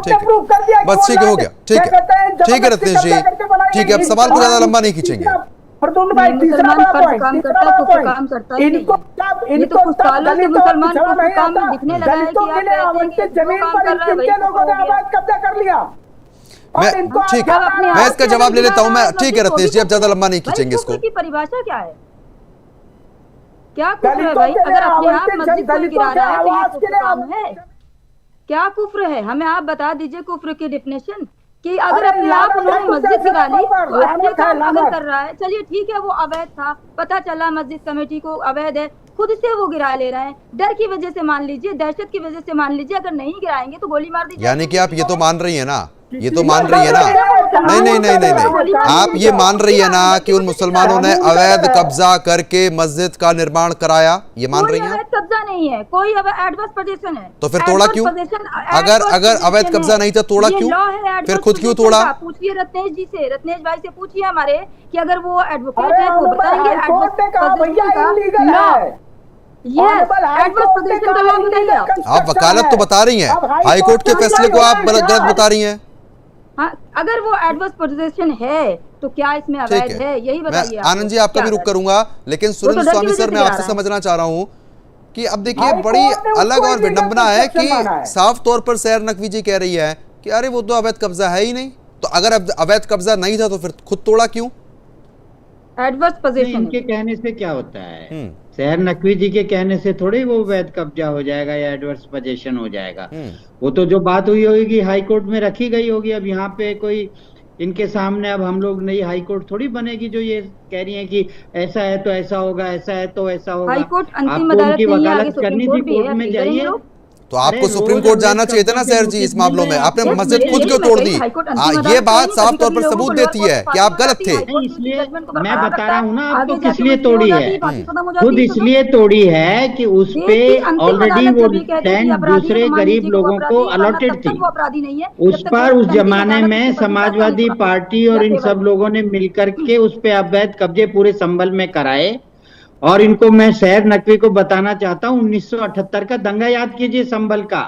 Court ने prove कर दिया। बस ठीक हो गया, ठीक है रत्नेश जी, ठीक है, अब सवाल को ज्यादा लंबा नहीं खींचेंगे। फरतून भाई तीसरा बड़ा पॉइंट, काम करता है इनको कुछ सालों से मुसलमान को काम में दिखने लगा है कि आप आवंटित जमीन पर कितने लोगों ने अवैध कब्जा कर लिया। ठीक है, मैं इसका जवाब ले लेता हूं मैं। ठीक है रत्नेश जी, अब ज्यादा लंबा नहीं खींचेंगे इसको। की परिभाषा क्या है? क्या कुफ्र है भाई? अगर अपने आप मस्जिद को गिरा रहा है तो ये कुफ्र काम है? क्या कुफ्र है? हमें आप बता दीजिए कुफ्र की डिफिनेशन, कि अगर अपने आप उन्होंने मस्जिद गिरा ली तो अपने काम अगर कर रहा है, चलिए ठीक है, वो अवैध था, पता चला मस्जिद कमेटी को अवैध है, खुद से वो गिरा ले रहे हैं, डर की वजह से मान लीजिए, दहशत की वजह से मान लीजिए, अगर नहीं गिराएंगे तो गोली मार दीजिए। यानी कि आप ये तो मान रही है ना, ये तो मान रही है ना, नहीं नहीं नहीं नहीं नहीं, आप ये मान रही है ना कि उन मुसलमानों ने अवैध कब्जा करके मस्जिद का निर्माण कराया, ये मान रही है? कब्जा नहीं है, कोई एडवर्स पोजीशन है, तो फिर तोड़ा क्यों? अगर अवैध कब्जा नहीं था तोड़ा क्यों? फिर खुद क्यों तोड़ा? पूछिए रत्नेश जी से, रत्नेश भाई से पूछिए हमारे, कि अगर वो एडवोकेट है वो बताएंगे आप वकालत तो बता रही हैं, हाईकोर्ट के फैसले को आप गलत बता रही हैं। हाँ, अगर वो एडवर्स पोजीशन है तो क्या इसमें अवैध है? यही बताइए। आनंद जी आपका भी रुख करूंगा, लेकिन सुरेंद्र स्वामी सर मैं आपसे समझना चाह रहा हूं कि अब देखिए बड़ी अलग और विडंबना है कि साफ तौर पर सैर नकवी जी कह रही है कि अरे वो तो अवैध कब्जा है ही नहीं, तो अगर अवैध कब्जा नहीं था तो फिर खुद तोड़ा क्यों? एडवर्स पोजीशन इनके कहने से क्या होता है, सैर नकवी जी के कहने से थोड़ी वो वैध कब्जा हो जाएगा या एडवर्स पोजीशन हो जाएगा। वो तो जो बात हुई होगी हाई कोर्ट में रखी गई होगी। अब यहाँ पे कोई इनके सामने अब हम लोग नई हाई कोर्ट थोड़ी बनेगी जो ये कह रही है कि ऐसा है तो ऐसा होगा, ऐसा है तो ऐसा होगा। आपको उनकी वकालत करनी थी, कोर्ट में जाइए। तो आपको सुप्रीम कोर्ट जाना चाहिए था ना सर जी इस मामलों में, आपने मस्जिद खुद क्यों तोड़ दी? ये बात साफ तौर पर सबूत देती है कि आप गलत थे। इसलिए मैं बता रहा हूँ ना आपको किस लिए तोड़ी है, खुद इसलिए तोड़ी है कि उस पे ऑलरेडी वो लैंड दूसरे गरीब लोगों को अलॉटेड थी। उस पर उस जमाने में समाजवादी पार्टी और इन सब लोगों ने मिलकर के उस पे अवैध कब्जे पूरे संभल में कराए। और इनको मैं सैर नकवी को बताना चाहता हूँ 1978 का दंगा याद कीजिए संभल का,